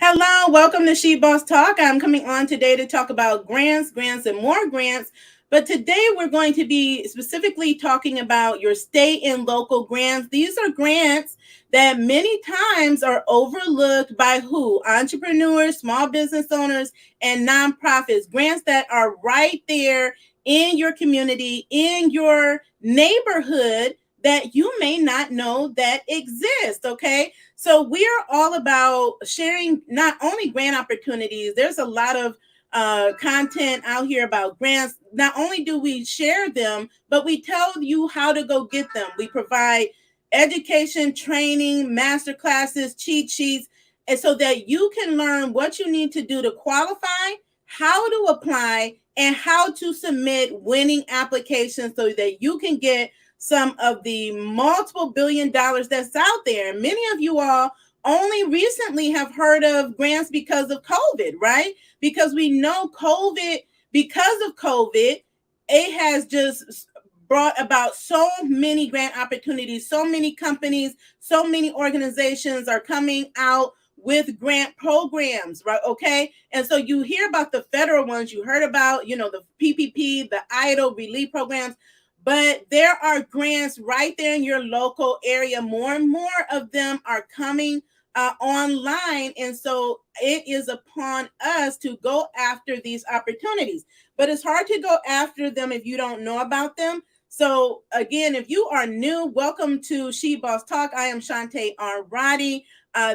Hello, welcome to She Boss Talk. I'm coming on today to talk about grants, and more grants. But today we're going to be specifically talking about your state and local grants. These are grants that many times are overlooked by who? Entrepreneurs, small business owners, and nonprofits. Grants that are right there in your community, in your neighborhood that you may not know that exist. Okay. So we are all about sharing not only grant opportunities, there's a lot of content out here about grants. Not only do we share them, but we tell you how to go get them. We provide education, training, master classes, cheat sheets, and so that you can learn what you need to do to qualify, how to apply, and how to submit winning applications so that you can get some of the multiple $billion that's out there. Many of you all only recently have heard of grants because of COVID, right? Because we know because of COVID, it has just brought about so many grant opportunities, so many companies, so many organizations are coming out with grant programs, right? Okay. And so you hear about the federal ones, you heard about, the PPP, the EIDL relief programs, but there are grants right there in your local area. More and more of them are coming online. And so it is upon us to go after these opportunities. But it's hard to go after them if you don't know about them. So again, if you are new, welcome to She Boss Talk. I am Shantae Arati.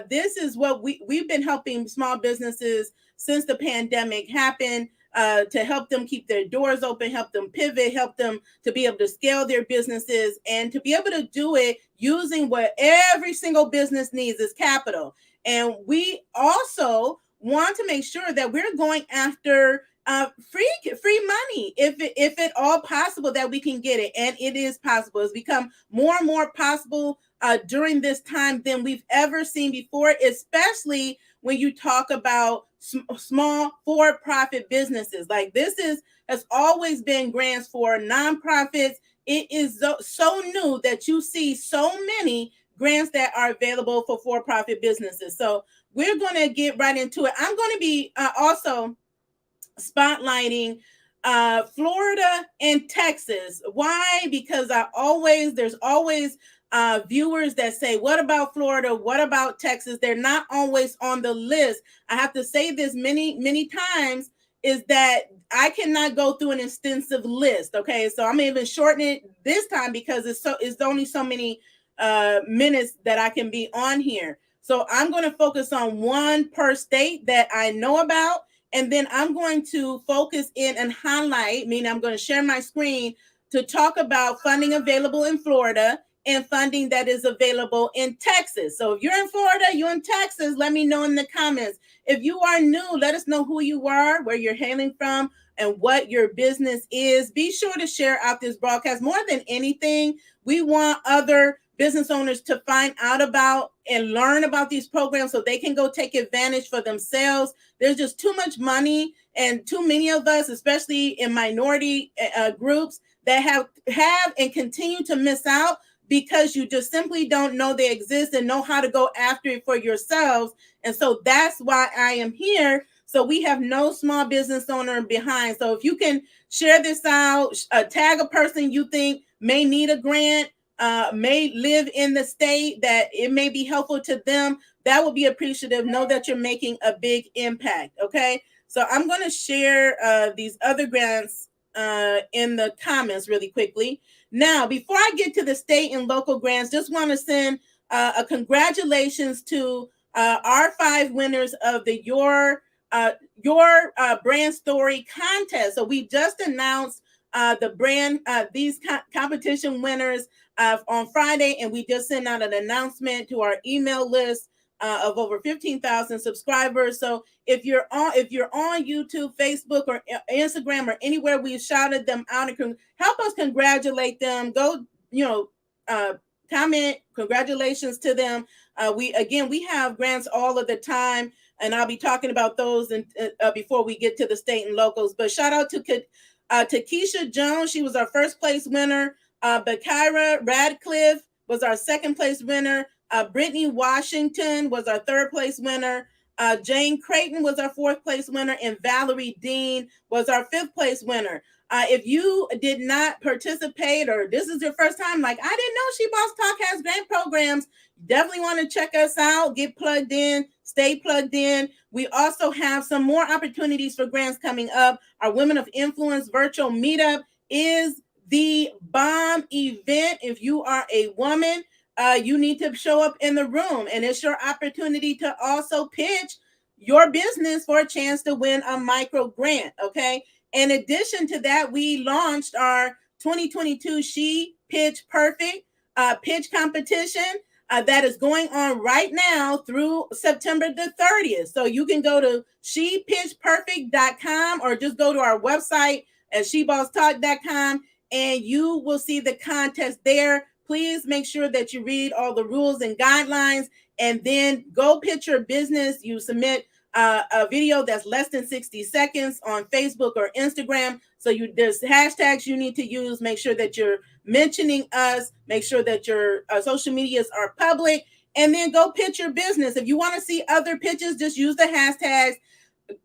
This is what we've been helping small businesses since the pandemic happened. To help them keep their doors open, help them pivot, help them to be able to scale their businesses and to be able to do it using what every single business needs is capital. And we also want to make sure that we're going after free money if at all possible that we can get it, and it is possible. It's become more and more possible during this time than we've ever seen before, especially when you talk about small for-profit businesses. Like has always been grants for nonprofits. It is so new that you see so many grants that are available for-profit businesses. So we're going to get right into it. I'm going to be also spotlighting Florida and Texas. Why? Because there's always viewers that say, what about Florida? What about Texas? They're not always on the list. I have to say this many times, is that I cannot go through an extensive list. Okay. So I'm even shortening it this time because it's only so many minutes that I can be on here. So I'm going to focus on one per state that I know about. And then I'm going to focus in and highlight, meaning I'm going to share my screen to talk about funding available in Florida and funding that is available in Texas. So if you're in Florida, you're in Texas, let me know in the comments. If you are new, let us know who you are, where you're hailing from, and what your business is. Be sure to share out this broadcast. More than anything, we want other business owners to find out about and learn about these programs so they can go take advantage for themselves. There's just too much money, and too many of us, especially in minority groups, that have and continue to miss out because you just simply don't know they exist and know how to go after it for yourselves. And so that's why I am here. So we have no small business owner behind. So if you can share this out, tag a person you think may need a grant, may live in the state that it may be helpful to them, that will be appreciative. Know that you're making a big impact. Okay. So I'm going to share these other grants in the comments really quickly. Now, before I get to the state and local grants, just want to send a congratulations to our 5 winners of the Your Brand Story contest. So we just announced these competition winners on Friday, and we just sent out an announcement to our email list of over 15,000 subscribers. So if you're on YouTube, Facebook, or Instagram, or anywhere we've shouted them out, and help us congratulate them. Go, comment congratulations to them. We have grants all of the time, and I'll be talking about those before we get to the state and locals. But shout out to Keisha Jones. She was our first place winner. Bakira Radcliffe was our second place winner. Brittany Washington was our third place winner. Jane Creighton was our 4th place winner, and Valerie Dean was our 5th place winner. If you did not participate, or this is your first time, like, I didn't know She Boss Talk has grant programs, definitely want to check us out, get plugged in, stay plugged in. We also have some more opportunities for grants coming up. Our Women of Influence virtual meetup is the bomb event. If you are a woman, you need to show up in the room, and it's your opportunity to also pitch your business for a chance to win a micro grant. Okay. In addition to that, we launched our 2022 She Pitch Perfect pitch competition that is going on right now through September the 30th. So you can go to shepitchperfect.com or just go to our website at shebosstalk.com and you will see the contest there. Please make sure that you read all the rules and guidelines and then go pitch your business. You submit a video that's less than 60 seconds on Facebook or Instagram. So there's hashtags you need to use. Make sure that you're mentioning us. Make sure that your social medias are public, and then go pitch your business. If you want to see other pitches, just use the hashtags.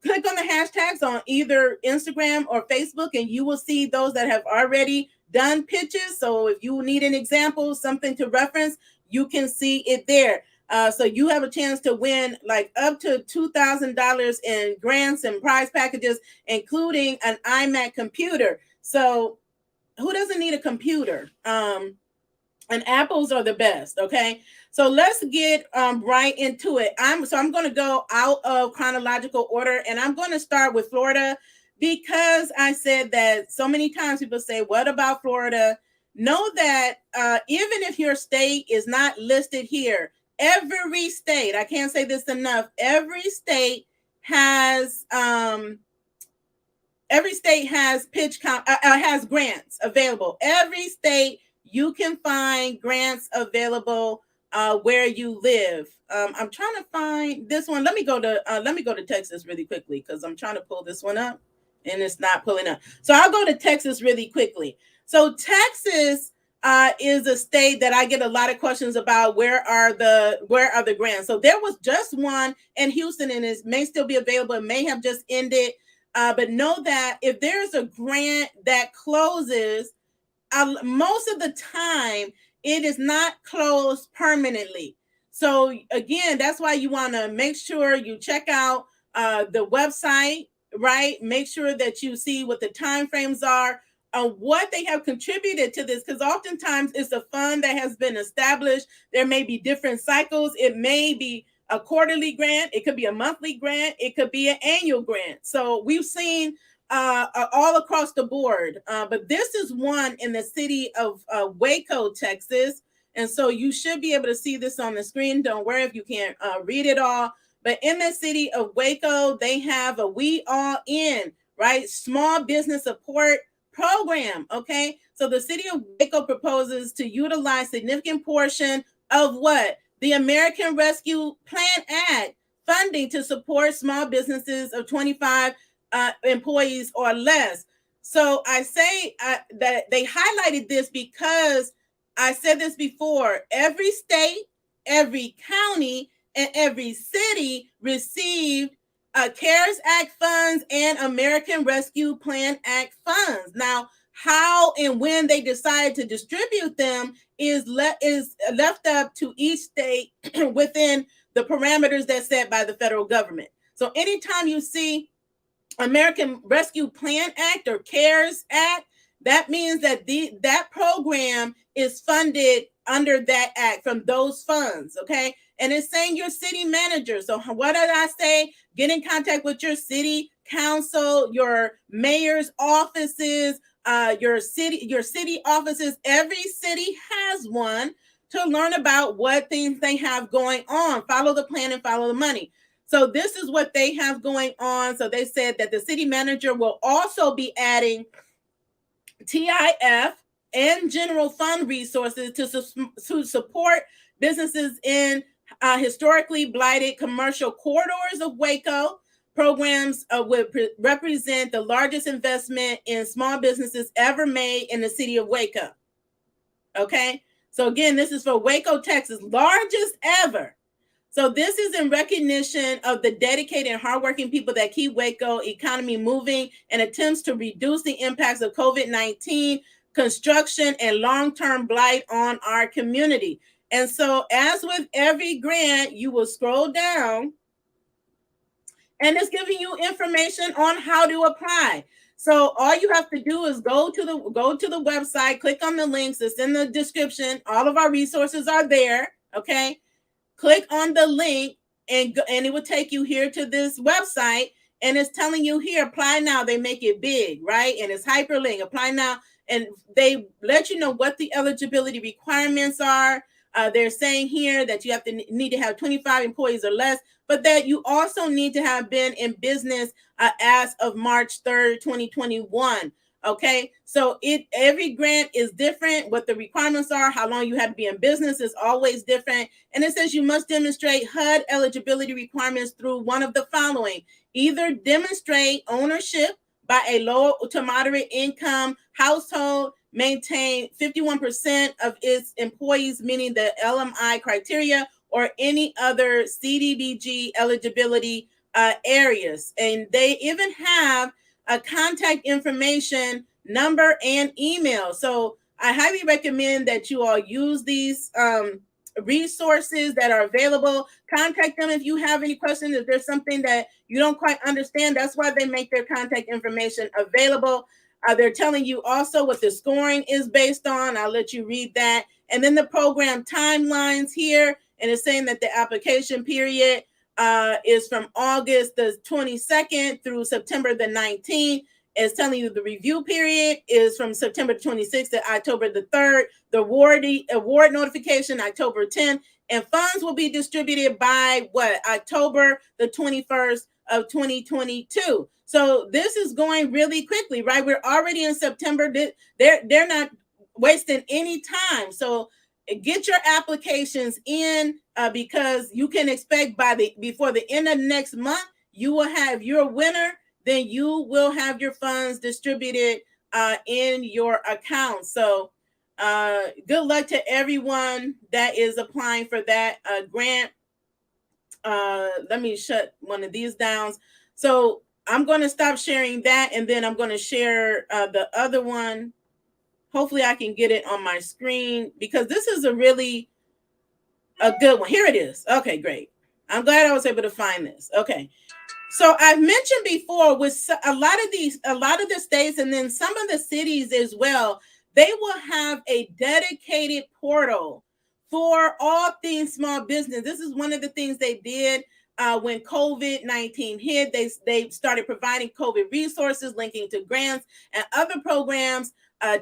Click on the hashtags on either Instagram or Facebook, and you will see those that have already done pitches. So if you need an example, something to reference, you can see it there. So you have a chance to win like up to $2,000 in grants and prize packages, including an iMac computer. So who doesn't need a computer? And Apples are the best. Okay. So let's get right into it. I'm going to go out of chronological order, and I'm going to start with Florida because I said that so many times people say, what about Florida? Know that even if your state is not listed here, every state, I can't say this enough, every state has has grants available. Every state you can find grants available where you live. I'm trying to find this one. Let me go to Texas really quickly because I'm trying to pull this one up and it's not pulling up. So I'll go to Texas really quickly. So Texas is a state that I get a lot of questions about. Where are the grants? So there was just one in Houston, and it may still be available. It may have just ended. But know that if there's a grant that closes, most of the time it is not closed permanently. So again, that's why you want to make sure you check out the website, right? Make sure that you see what the time frames are, what they have contributed to this, because oftentimes it's a fund that has been established. There may be different cycles. It may be a quarterly grant. It could be a monthly grant. It could be an annual grant. So we've seen all across the board. But this is one in the city of Waco, Texas. And so you should be able to see this on the screen. Don't worry if you can't read it all. But in the city of Waco, they have a We All In, right? Small business support program. Okay. So the city of Waco proposes to utilize significant portion of what? The American Rescue Plan Act funding to support small businesses of 25 employees or less. So I say that they highlighted this because I said this before. Every state, every county, and every city received CARES Act funds and American Rescue Plan Act funds. Now, how and when they decide to distribute them is left up to each state within the parameters that's set by the federal government. So anytime you see American Rescue Plan Act or CARES Act, that means that that program is funded under that act from those funds, okay? And it's saying your city manager. So what did I say? Get in contact with your city council, your mayor's offices, your city offices. Every city has one to learn about what things they have going on. Follow the plan and follow the money. So this is what they have going on. So they said that the city manager will also be adding TIF and general fund resources to support businesses in historically blighted commercial corridors of Waco. Programs would represent the largest investment in small businesses ever made in the city of Waco. Okay. So again, this is for Waco, Texas, largest ever. So this is in recognition of the dedicated and hardworking people that keep Waco economy moving and attempts to reduce the impacts of COVID-19, construction, and long-term blight on our community. And so as with every grant, you will scroll down and it's giving you information on how to apply. So all you have to do is go to the website, click on the links. It's in the description. All of our resources are there. Okay. Click on the link and it will take you here to this website, and it's telling you here, apply now. They make it big, right? And it's hyperlink, apply now. And they let you know what the eligibility requirements are. They're saying here that you need to have 25 employees or less, but that you also need to have been in business as of March 3rd, 2021. Okay, so every grant is different. What the requirements are, how long you have to be in business is always different. And it says you must demonstrate HUD eligibility requirements through one of the following: either demonstrate ownership by a low to moderate income household, maintain 51% of its employees meeting the LMI criteria, or any other CDBG eligibility areas. And they even have a contact information number and email. So I highly recommend that you all use these resources that are available. Contact them if you have any questions. If there's something that you don't quite understand, that's why they make their contact information available. They're telling you also what the scoring is based on. I'll let you read that. And then the program timelines here. And it's saying that the application period is from August the 22nd through September the 19th. It's telling you the review period is from September 26th to October the 3rd. The award notification, October 10th. And funds will be distributed by October the 21st of 2022. So this is going really quickly, right? We're already in September. They're not wasting any time. So get your applications in because you can expect before the end of next month, you will have your winner. Then you will have your funds distributed in your account. So good luck to everyone that is applying for that grant. Let me shut one of these down. So I'm going to stop sharing that, and then I'm going to share the other one. Hopefully I can get it on my screen because this is a good one. Here it is. Okay, great. I'm glad I was able to find this. Okay. So I've mentioned before with a lot of the states and then some of the cities as well, they will have a dedicated portal for all things small business. This is one of the things they did when COVID-19 hit. They started providing COVID resources, linking to grants and other programs,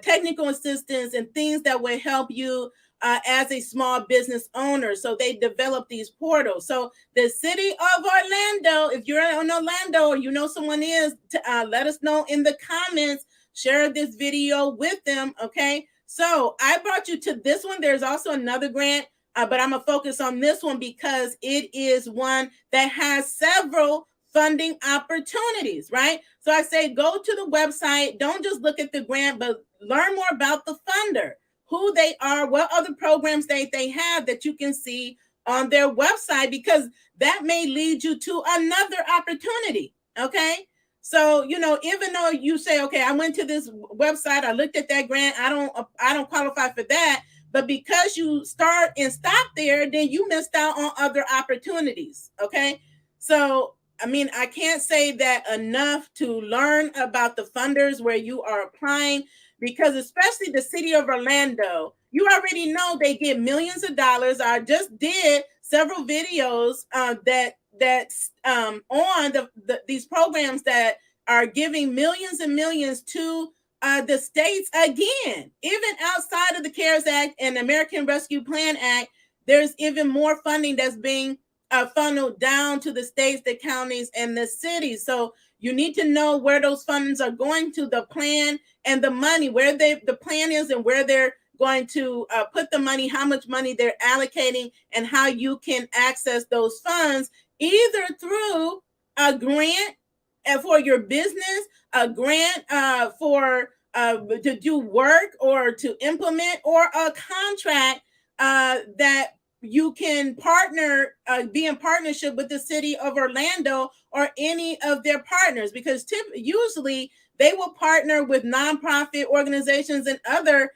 technical assistance, and things that will help you as a small business owner. So they developed these portals. So the city of Orlando, if you're in Orlando or you know someone is, let us know in the comments. Share this video with them. Okay. So I brought you to this one. There's also another grant, but I'm going to focus on this one because it is one that has several funding opportunities, right? So I say go to the website. Don't just look at the grant, but learn more about the funder, who they are, what other programs they have that you can see on their website, because that may lead you to another opportunity. Okay. So, even though you say, okay, I went to this website, I looked at that grant, I don't qualify for that. But because you start and stop there, then you missed out on other opportunities. Okay. So, I can't say that enough to learn about the funders where you are applying, because especially the city of Orlando, you already know they get millions of dollars. I just did several videos that's on these programs that are giving millions and millions to the states. Again, even outside of the CARES Act and American Rescue Plan Act, there's even more funding that's being funneled down to the states, the counties, and the cities. So you need to know where those funds are going to, the plan and the money, where the plan is and where they're going to put the money, how much money they're allocating, and how you can access those funds, either through a grant for your business, a grant for to do work or to implement, or a contract that you can partner, be in partnership with the city of Orlando or any of their partners, because usually they will partner with nonprofit organizations and other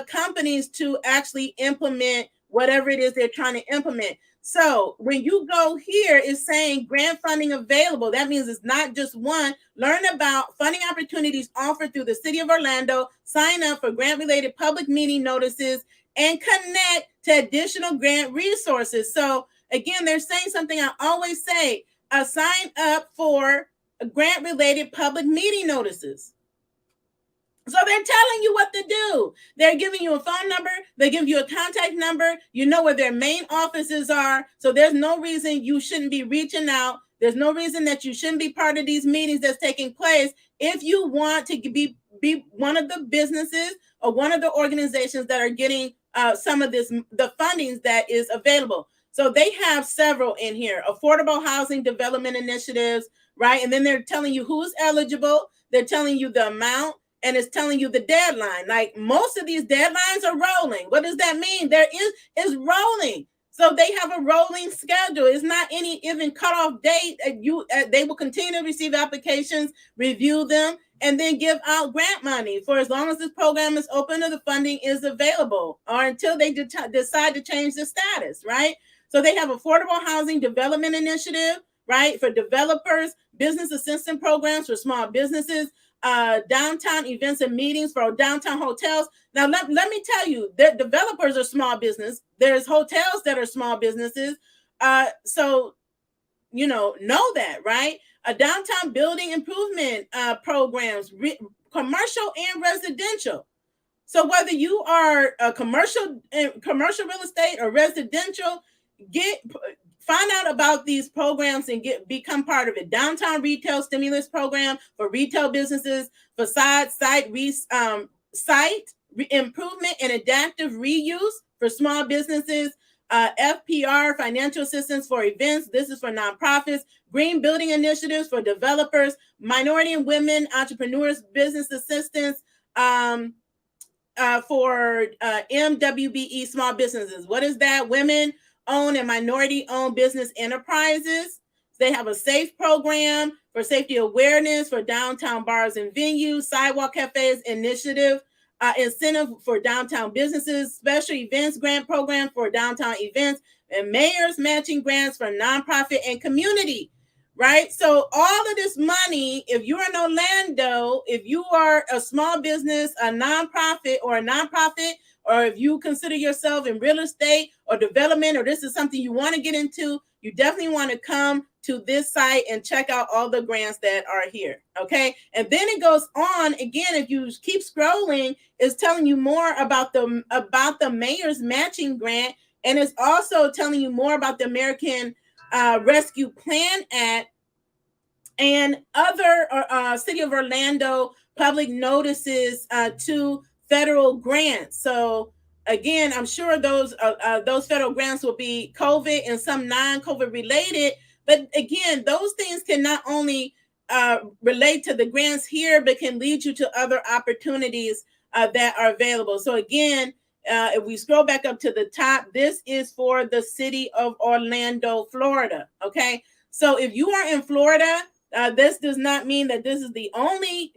companies to actually implement whatever it is they're trying to implement. So when you go here, it's saying grant funding available. That means it's not just one. Learn about funding opportunities offered through the city of Orlando. Sign up for grant-related public meeting notices and connect to additional grant resources. So again, they're saying something I always say, sign up for grant-related public meeting notices. So they're telling you what to do. They're giving you a phone number. They give you a contact number. You know where their main offices are. So there's no reason you shouldn't be reaching out. There's no reason that you shouldn't be part of these meetings that's taking place if you want to be one of the businesses or one of the organizations that are getting some of the fundings that is available. So they have several in here: affordable housing development initiatives, right? And then they're telling you who's eligible. They're telling you the amount, and it's telling you the deadline. Like, most of these deadlines are rolling. What does that mean? Is rolling. So they have a rolling schedule. It's not any even cutoff date. They will continue to receive applications, review them, and then give out grant money for as long as this program is open or the funding is available, or until they decide to change the status, right? So they have affordable housing development initiative, right, for developers, business assistance programs for small businesses, downtown events and meetings for downtown hotels. Now, let me tell you, that developers are small business. There's hotels that are small businesses. So, know that, right? Downtown building improvement programs, commercial and residential. So whether you are a commercial real estate or residential, find out about these programs and become part of it. Downtown retail stimulus program for retail businesses, facade site improvement and adaptive reuse for small businesses, FPR, financial assistance for events. This is for nonprofits. Green building initiatives for developers, minority and women entrepreneurs, business assistance for MWBE small businesses. What is that? Women owned and minority owned business enterprises. They have a SAFE program for safety awareness for downtown bars and venues, sidewalk cafes initiative, incentive for downtown businesses, special events grant program for downtown events, and mayor's matching grants for nonprofit and community, right? So all of this money, if you're in Orlando, if you are a small business, a nonprofit, or if you consider yourself in real estate or development, or this is something you want to get into, you definitely want to come to this site and check out all the grants that are here, okay? And then it goes on again. If you keep scrolling, it's telling you more about the mayor's matching grant, and it's also telling you more about the American Rescue Plan Act and other City of Orlando public notices to federal grants. So again, I'm sure those federal grants will be COVID and some non-COVID related. But again, those things can not only relate to the grants here, but can lead you to other opportunities that are available. So again, if we scroll back up to the top, this is for the city of Orlando, Florida. Okay, so if you are in Florida, this does not mean that this is the only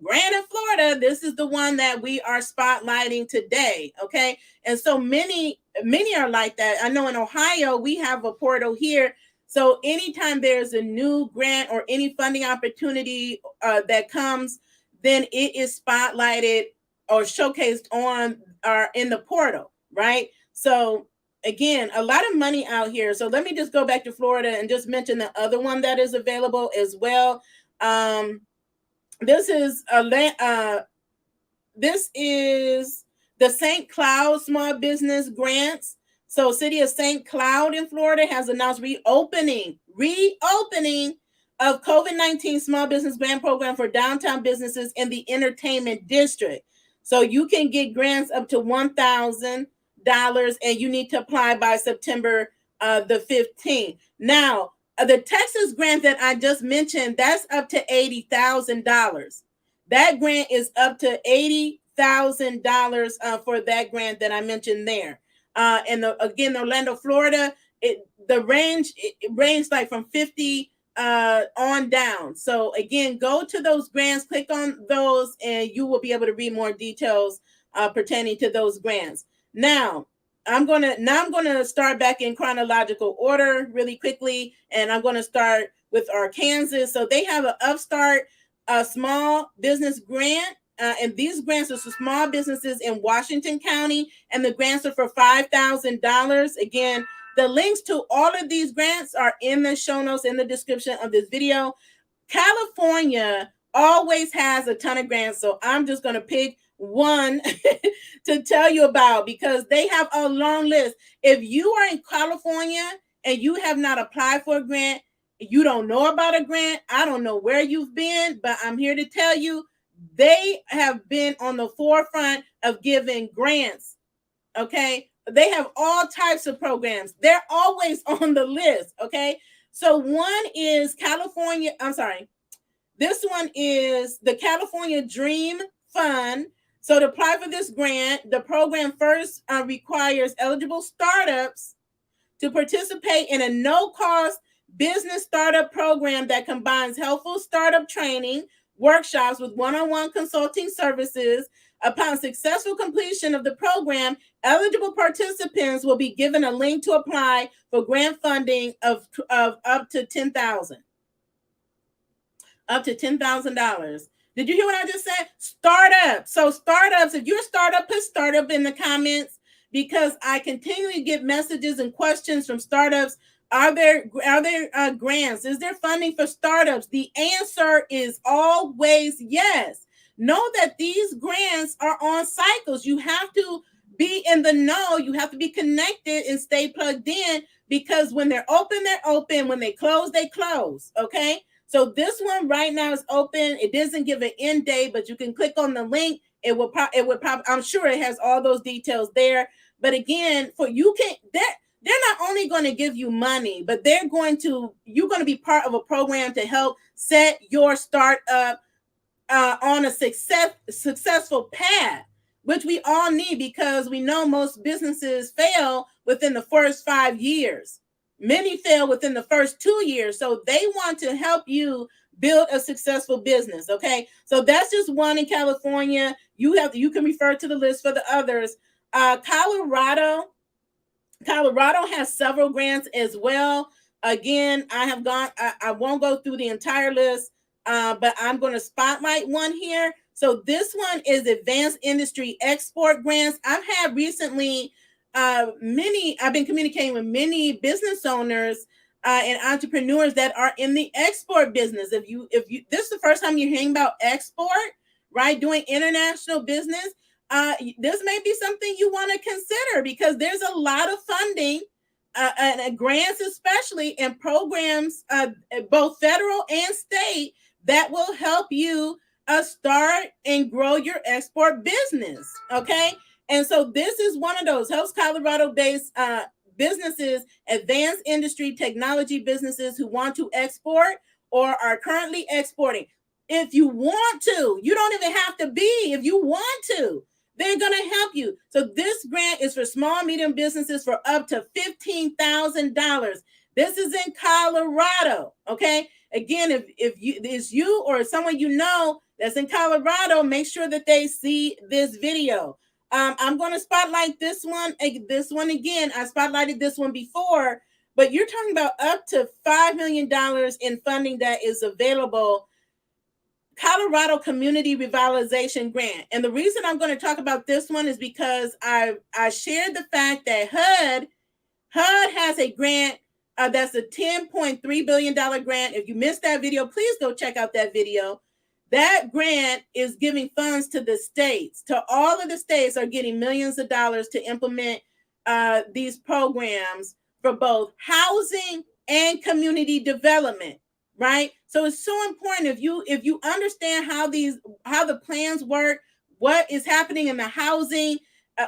grant in Florida. This is the one that we are spotlighting today. Okay, and so many are like that. I know in Ohio we have a portal here. So anytime there's a new grant or any funding opportunity that comes, then it is spotlighted or showcased on or in the portal, right? So again, a lot of money out here. So let me just go back to Florida and just mention the other one that is available as well. This is the St. Cloud Small Business Grants. So City of St. Cloud in Florida has announced reopening of COVID-19 Small Business Grant Program for downtown businesses in the entertainment district. So you can get grants up to $1,000, and you need to apply by September the 15th. Now, the Texas grant that I just mentioned, that's up to $80,000. That grant is up to $80,000 for that grant that I mentioned there. And again, Orlando, Florida, the range it ranged like from 50 on down. So again, go to those grants, click on those, and you will be able to read more details pertaining to those grants. Now I'm gonna start back in chronological order really quickly, and I'm gonna start with Arkansas. So they have an Upstart small business grant. And these grants are for small businesses in Washington County, and the grants are for $5,000. Again, the links to all of these grants are in the show notes in the description of this video. California always has a ton of grants, so I'm just going to pick one to tell you about because they have a long list. If you are in California and you have not applied for a grant, you don't know about a grant, I don't know where you've been, but I'm here to tell you they have been on the forefront of giving grants. Okay, they have all types of programs. They're always on the list. Okay, so one is California. I'm sorry. This one is the California Dream Fund. So to apply for this grant, the program first requires eligible startups to participate in a no-cost business startup program that combines helpful startup training, workshops with one-on-one consulting services. Upon successful completion of the program, eligible participants will be given a link to apply for grant funding of up to $10,000. Up to $10,000. Did you hear what I just said? Startup. So startups, if you're a startup, put startup in the comments because I continually get messages and questions from startups. Are there grants? Is there funding for startups? The answer is always yes. Know that these grants are on cycles. You have to be in the know. You have to be connected and stay plugged in because when they're open, they're open. When they close, they close. Okay. So this one right now is open. It doesn't give an end date, but you can click on the link. It would I'm sure it has all those details there. But again, they're not only going to give you money, but you're going to be part of a program to help set your startup on a successful path, which we all need because we know most businesses fail within the first 5 years. Many fail within the first 2 years. So they want to help you build a successful business. Okay. So that's just one in California. You can refer to the list for the others. Colorado has several grants as well. Again, I won't go through the entire list, but I'm going to spotlight one here. So this one is Advanced Industry Export Grants. I've had recently I've been communicating with many business owners and entrepreneurs that are in the export business. If you this is the first time you're hearing about export, right? Doing international business, this may be something you want to consider because there's a lot of funding and grants, especially and programs, both federal and state, that will help you start and grow your export business. Okay. And so this is one of those helps Colorado-based businesses, advanced industry technology businesses who want to export or are currently exporting. If you want to, you don't even have to be. If you want to, they're going to help you. So this grant is for small, medium businesses for up to $15,000. This is in Colorado. Okay. Again, if it's you or someone you know that's in Colorado, make sure that they see this video. I'm going to spotlight this one. This one again. I spotlighted this one before, but you're talking about up to $5 million in funding that is available. Colorado Community Revitalization Grant. And the reason I'm going to talk about this one is because I shared the fact that HUD has a grant that's a $10.3 billion grant. If you missed that video, please go check out that video. That grant is giving funds to the states, to all of the states are getting millions of dollars to implement these programs for both housing and community development, right? So it's so important if you understand how the plans work, what is happening in the housing,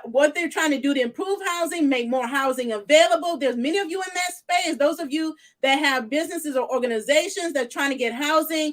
what they're trying to do to improve housing, make more housing available. There's many of you in that space. Those of you that have businesses or organizations that are trying to get housing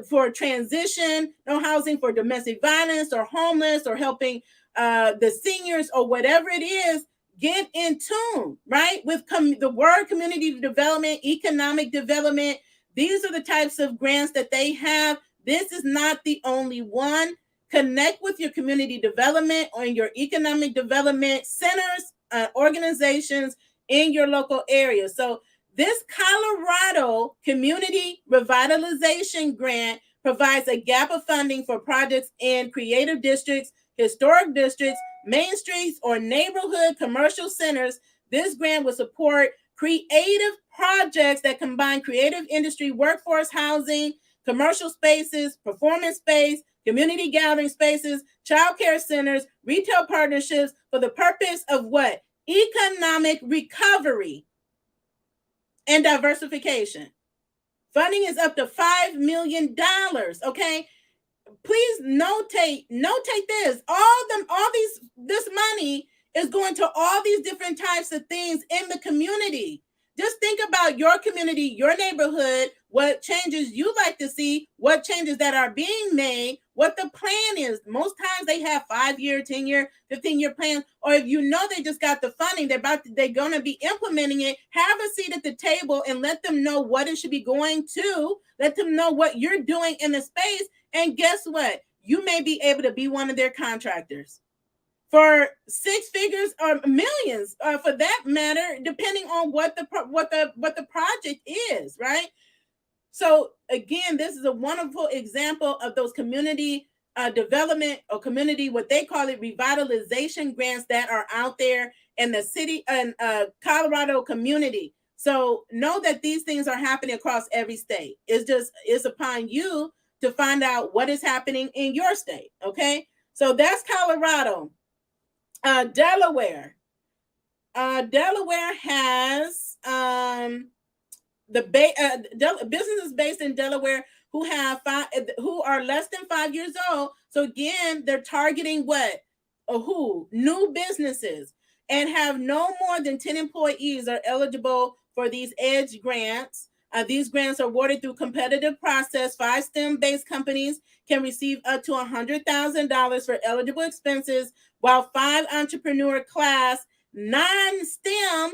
for transition, no housing for domestic violence or homeless or helping the seniors or whatever it is, get in tune, right, with the word community development, economic development. These are the types of grants that they have. This is not the only one. Connect with your community development or your economic development centers, organizations in your local area. So this Colorado Community Revitalization Grant provides a gap of funding for projects in creative districts, historic districts, main streets, or neighborhood commercial centers. This grant will support creative projects that combine creative industry, workforce housing, commercial spaces, performance space, community gathering spaces, childcare centers, retail partnerships for the purpose of what? Economic recovery and diversification. Funding is up to $5 million. Okay. Please notate this. This money is going to all these different types of things in the community. Just think about your community, your neighborhood, what changes you'd like to see, what changes that are being made, what the plan is. Most times they have 5-year, 10-year, 15-year plans, or if you know they just got the funding, they're going to be implementing it. Have a seat at the table and let them know what it should be going to. Let them know what you're doing in the space. And guess what? You may be able to be one of their contractors for 6 figures or millions, for that matter, depending on what the project is, right? So again, this is a wonderful example of those community development or community, what they call it, revitalization grants that are out there in the city and Colorado community. So know that these things are happening across every state. It's upon you to find out what is happening in your state. Okay, so that's Colorado. Delaware. Delaware has businesses based in Delaware who are less than 5 years old. So again, they're targeting what? New businesses, and have no more than 10 employees are eligible for these EDGE grants. These grants are awarded through competitive process. 5 STEM-based companies can receive up to $100,000 for eligible expenses, while 5 entrepreneur class non-STEM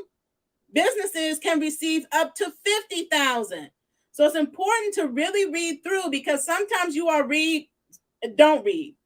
businesses can receive up to $50,000. So it's important to really read through, because sometimes you don't read,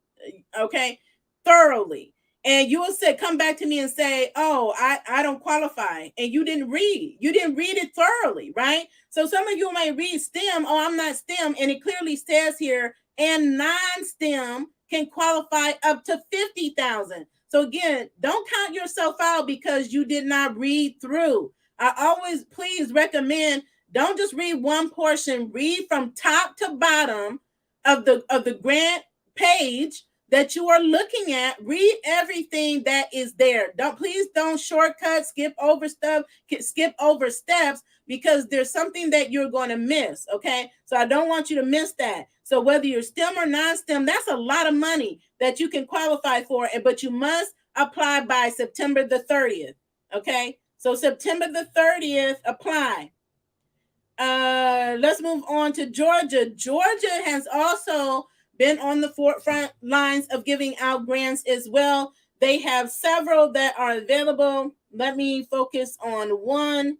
okay, thoroughly. And you will come back to me and say, oh, I don't qualify. And you didn't read it thoroughly, right? So some of you may read STEM, oh, I'm not STEM. And it clearly says here, and non-STEM can qualify up to $50,000. So again, don't count yourself out because you did not read through. I always please recommend, don't just read one portion, read from top to bottom of the grant page that you are looking at. Read everything that is there. Please don't shortcut, skip over steps, because there's something that you're going to miss. Okay, so I don't want you to miss that. So whether you're STEM or non-STEM, that's a lot of money that you can qualify for, but you must apply by September the 30th. Okay, so September the 30th, apply. Let's move on to Georgia. Georgia has also been on the forefront lines of giving out grants as well. They have several that are available. Let me focus on one.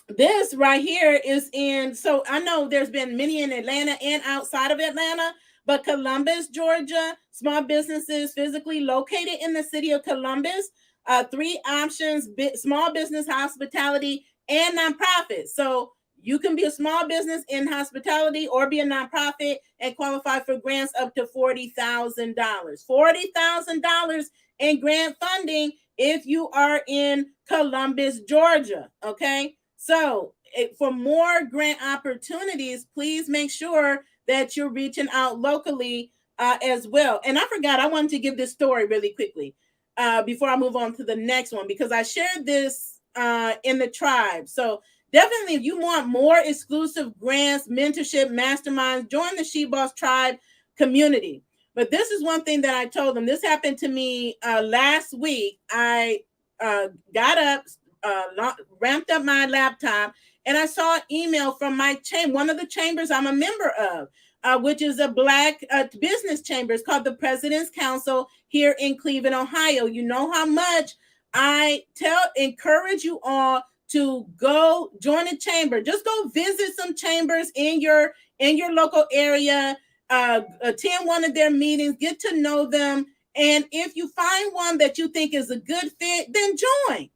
This right here is so I know there's been many in Atlanta and outside of Atlanta, but Columbus, Georgia, small businesses physically located in the city of Columbus, 3 options: small business, hospitality, and nonprofit. So you can be a small business in hospitality or be a nonprofit and qualify for grants up to $40,000. $40,000 in grant funding if you are in Columbus, Georgia. Okay, so for more grant opportunities, please make sure that you're reaching out locally as well. And I forgot, I wanted to give this story really quickly before I move on to the next one, because I shared this in the tribe. So definitely, if you want more exclusive grants, mentorship, masterminds, join the She Boss Tribe community. But this is one thing that I told them. This happened to me last week. I got up, ramped up my laptop, and I saw an email from my one of the chambers I'm a member of. which is a Black business chamber. It's called the President's Council here in Cleveland, Ohio. You know how much I encourage you all to go join a chamber. Just go visit some chambers in your local area. Attend one of their meetings, get to know them, and if you find one that you think is a good fit, then join.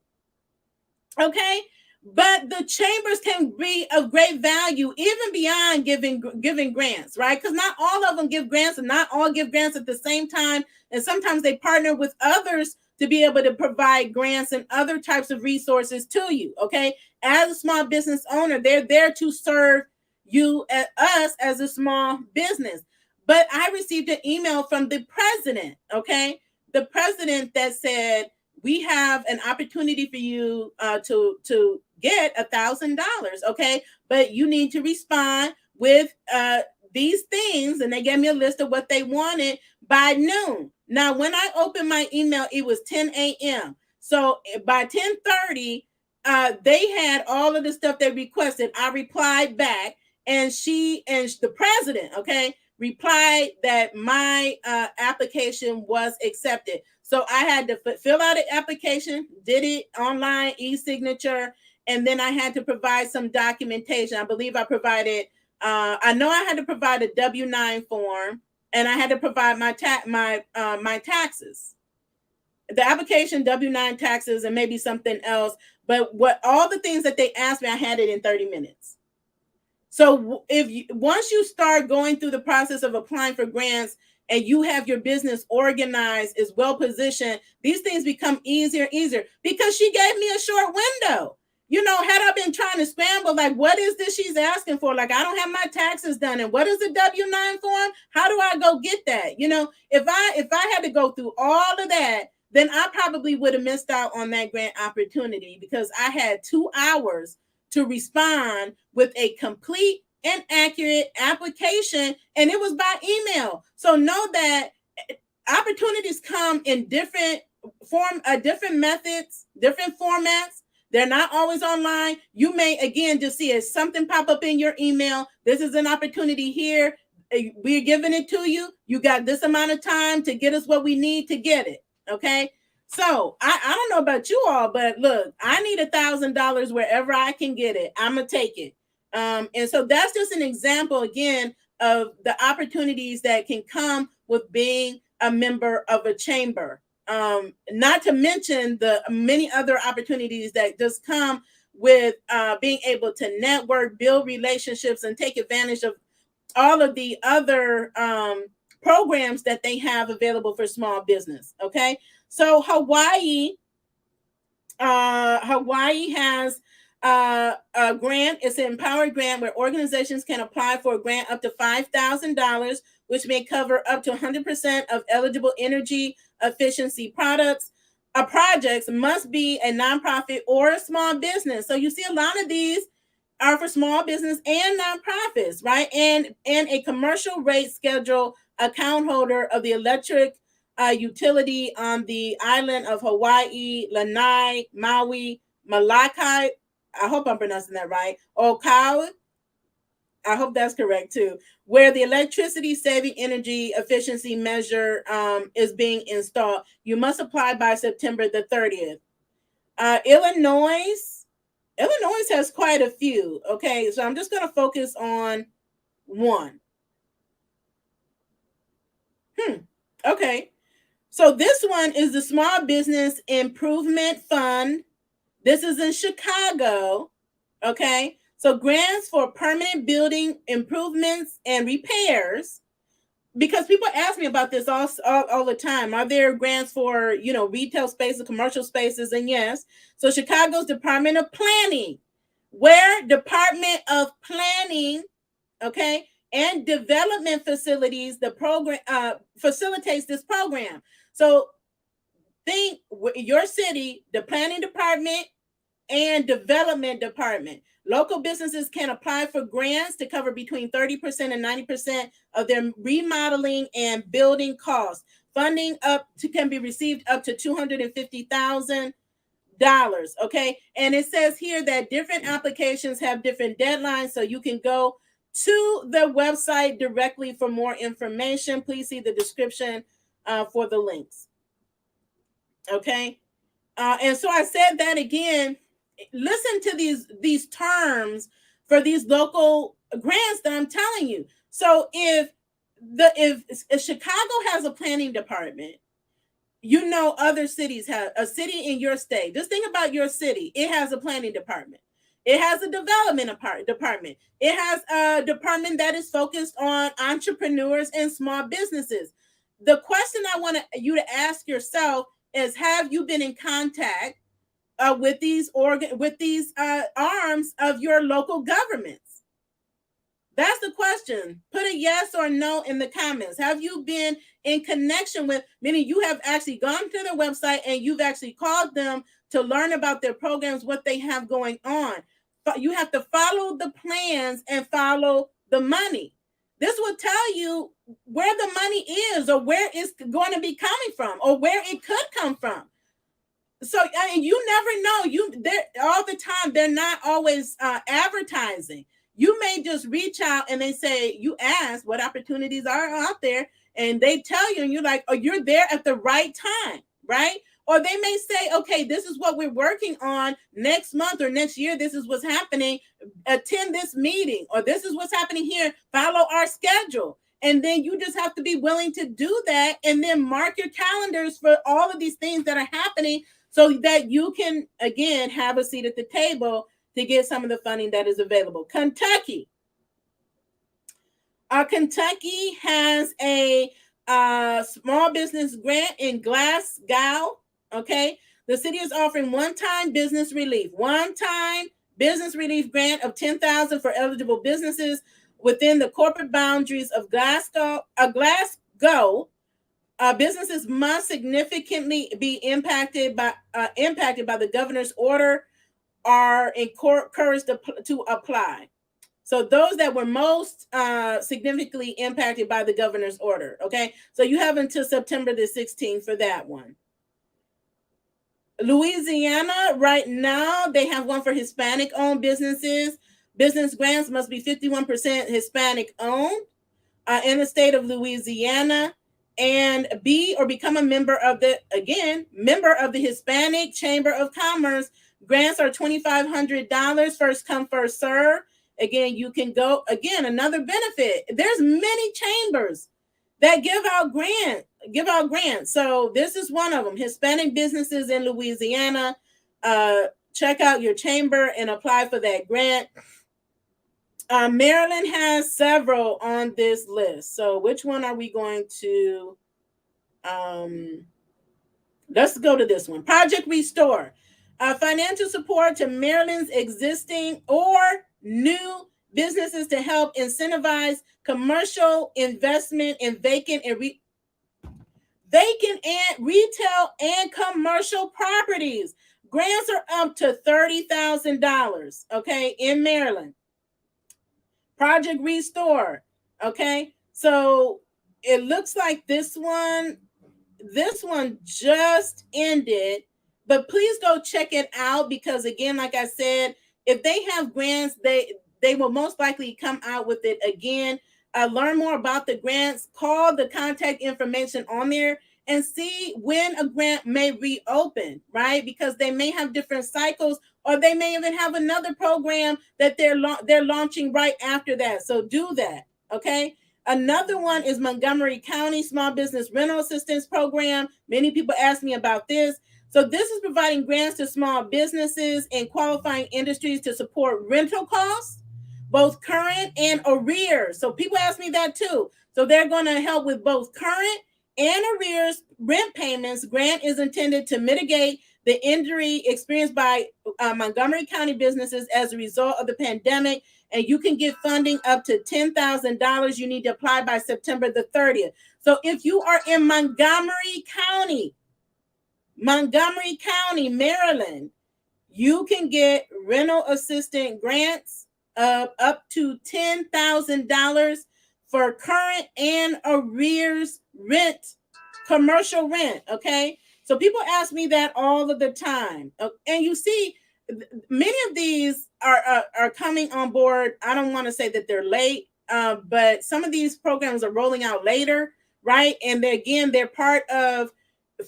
Okay, but the chambers can be of great value even beyond giving grants, right? Because not all of them give grants, and not all give grants at the same time, and sometimes they partner with others to be able to provide grants and other types of resources to you. Okay, as a small business owner, they're there to serve you and us as a small business. But I received an email from the president, okay, the president that said, we have an opportunity for you to get $1,000, okay, but you need to respond with these things, and they gave me a list of what they wanted by noon. Now, when I opened my email, it was 10 a.m. So by 10:30, they had all of the stuff they requested. I replied back, and the president, okay, replied that my application was accepted. So I had to fill out an application, did it online, e-signature, and then I had to provide some documentation. I believe I provided, I know I had to provide a W-9 form, and I had to provide my taxes. The application, W-9, taxes, and maybe something else. But all the things that they asked me, I had it in 30 minutes. So once you start going through the process of applying for grants and you have your business organized, is well positioned, these things become easier and easier, because she gave me a short window. You know, had I been trying to scramble, like, what is this she's asking for? Like, I don't have my taxes done. And what is a W-9 form? How do I go get that? You know, if I had to go through all of that, then I probably would have missed out on that grant opportunity, because I had 2 hours to respond with a complete and accurate application, and it was by email. So know that opportunities come in different methods, different formats. They're not always online. You may, again, just see something pop up in your email. This is an opportunity here. We're giving it to you. You got this amount of time to get us what we need to get it. Okay. So I don't know about you all, but look, I need $1,000 wherever I can get it. I'm going to take it. And so that's just an example, again, of the opportunities that can come with being a member of a chamber. Not to mention the many other opportunities that just come with being able to network, build relationships, and take advantage of all of the other programs that they have available for small business. Okay. So Hawaii has a grant. It's an empowered grant where organizations can apply for a grant up to $5,000, which may cover up to 100% of eligible energy efficiency projects must be a nonprofit or a small business. So you see a lot of these are for small business and nonprofits, right? And a commercial rate schedule account holder of the electric utility on the island of Hawaii, Lanai, Maui, Molokai. I hope I'm pronouncing that right. Oahu. I hope that's correct too. Where the electricity saving energy efficiency measure is being installed. You must apply by September the 30th. Illinois has quite a few. Okay, so I'm just going to focus on one. Okay. So this one is the Small Business Improvement Fund. This is in Chicago. Okay. So grants for permanent building improvements and repairs, because people ask me about this all the time. Are there grants for, retail spaces, commercial spaces? And yes. So Chicago's Department of Planning, where Department of Planning, okay, and Development Facilities, the program facilitates this program. So think your city, the planning department and development department. Local businesses can apply for grants to cover between 30% and 90% of their remodeling and building costs. Funding can be received up to $250,000. Okay. And it says here that different applications have different deadlines. So you can go to the website directly for more information. Please see the description for the links. Okay. And so I said that again, listen to these terms for these local grants that I'm telling you. So if Chicago has a planning department, you know, other cities have a city in your state. Just think about your city. It has a planning department. It has a development department. It has a department that is focused on entrepreneurs and small businesses. The question I want you to ask yourself is, have you been in contact with these arms of your local governments? That's the question. Put a yes or no in the comments. Have you been in connection with, meaning you have actually gone to their website and you've actually called them to learn about their programs, what they have going on. But you have to follow the plans and follow the money. This will tell you where the money is, or where it's going to be coming from, or where it could come from. So you never know. All the time, they're not always advertising. You may just reach out and they say, you ask what opportunities are out there, and they tell you, and you're like, oh, you're there at the right time, right? Or they may say, okay, this is what we're working on next month or next year. This is what's happening. Attend this meeting, or this is what's happening here. Follow our schedule. And then you just have to be willing to do that, and then mark your calendars for all of these things that are happening, so that you can, again, have a seat at the table to get some of the funding that is available. Kentucky. Kentucky has a small business grant in Glasgow. Okay. The city is offering one-time business relief grant of $10,000 for eligible businesses within the corporate boundaries of Glasgow. Businesses must significantly be impacted by the governor's order, are encouraged to apply. So those that were most significantly impacted by the governor's order. Okay, so you have until September the 16th for that one. Louisiana, right now, they have one for Hispanic-owned businesses. Business grants must be 51% Hispanic-owned in the state of Louisiana, and be or become a member of the Hispanic Chamber of Commerce. Grants are $2,500, first come, first serve. Again, you can go, again, another benefit. There's many chambers that give out grants. So this is one of them. Hispanic businesses in Louisiana. Check out your chamber and apply for that grant. Maryland has several on this list. So which one are we going to? Let's go to this one. Project Restore. Financial support to Maryland's existing or new businesses to help incentivize commercial investment in vacant and retail and commercial properties. Grants are up to $30,000, okay, in Maryland. Project Restore, okay? So it looks like this one just ended, but please go check it out, because again, like I said, if they have grants, they will most likely come out with it again. Learn more about the grants, call the contact information on there, and see when a grant may reopen, right? Because they may have different cycles, or they may even have another program that they're launching right after that. So do that, okay? Another one is Montgomery County Small Business Rental Assistance Program. Many people ask me about this. So this is providing grants to small businesses and qualifying industries to support rental costs, both current and arrears. So people ask me that too. So they're going to help with both current and arrears rent payments. Grant is intended to mitigate the injury experienced by Montgomery County businesses as a result of the pandemic. And you can get funding up to $10,000. You need to apply by September the 30th. So if you are in Montgomery County, Maryland, you can get rental assistance grants of up to $10,000 for current and arrears rent, commercial rent, okay? So people ask me that all of the time. And you see, many of these are coming on board. I don't want to say that they're late, but some of these programs are rolling out later, right? And they're part of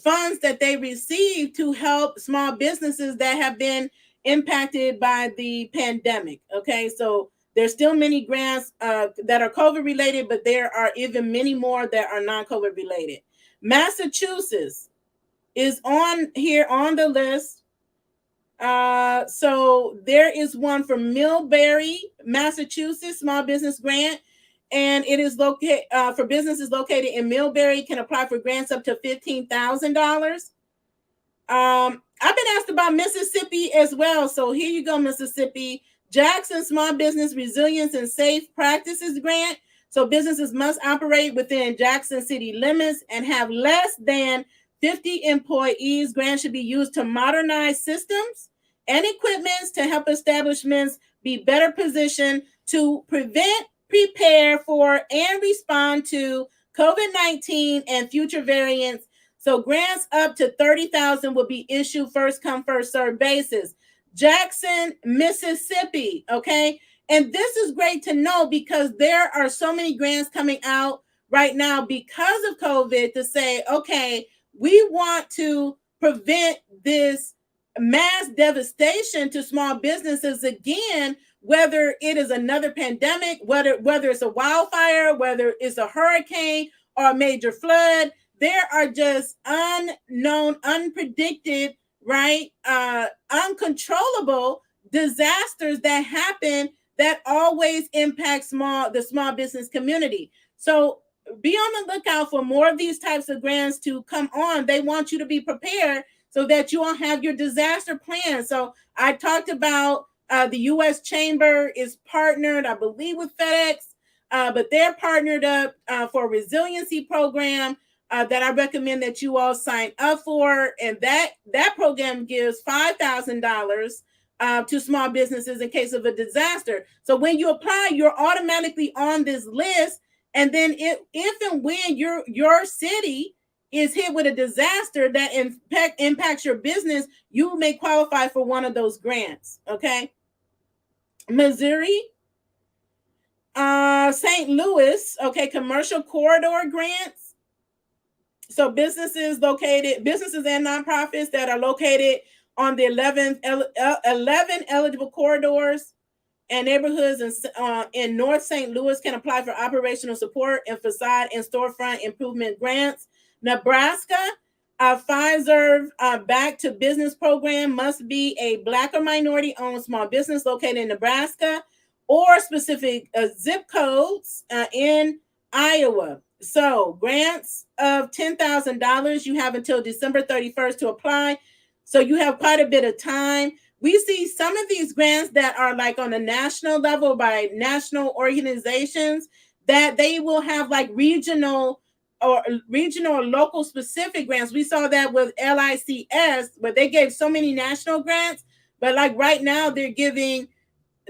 funds that they receive to help small businesses that have been impacted by the pandemic. Okay, so there's still many grants that are COVID related, but there are even many more that are non-COVID related. Massachusetts is on here on the list. So there is one for Millbury, Massachusetts, small business grant, and it is located for businesses located in Millbury can apply for grants up to $15,000. I've been asked about Mississippi as well. So here you go, Mississippi. Jackson Small Business Resilience and Safe Practices Grant. So businesses must operate within Jackson city limits and have less than 50 employees. Grants should be used to modernize systems and equipments to help establishments be better positioned to prevent, prepare for, and respond to COVID-19 and future variants. So grants up to $30,000 will be issued first come, first served basis. Jackson, Mississippi, okay? And this is great to know because there are so many grants coming out right now because of COVID to say, okay, we want to prevent this mass devastation to small businesses again, whether it is another pandemic, whether it's a wildfire, whether it's a hurricane or a major flood. There are just unknown, unpredicted, right, uncontrollable disasters that happen that always impact the small business community. So be on the lookout for more of these types of grants to come on. They want you to be prepared so that you all have your disaster plan. So I talked about the U.S. Chamber is partnered, I believe, with FedEx, but they're partnered up for a resiliency program that I recommend that you all sign up for. And that program gives $5,000 to small businesses in case of a disaster. So when you apply, you're automatically on this list. And then if and when your city is hit with a disaster that impacts your business, you may qualify for one of those grants. Okay. Missouri, St. Louis, okay, commercial corridor grants. So businesses and nonprofits that are located on the 11 eligible corridors and neighborhoods in North St. Louis can apply for operational support and facade and storefront improvement grants. Nebraska, Pfizer Back to Business program must be a Black or minority-owned small business located in Nebraska or specific zip codes in Iowa. So grants of $10,000, you have until December 31st to apply. So you have quite a bit of time. We see some of these grants that are like on a national level by national organizations that they will have like regional or local specific grants. We saw that with LICS, where they gave so many national grants, but like right now they're giving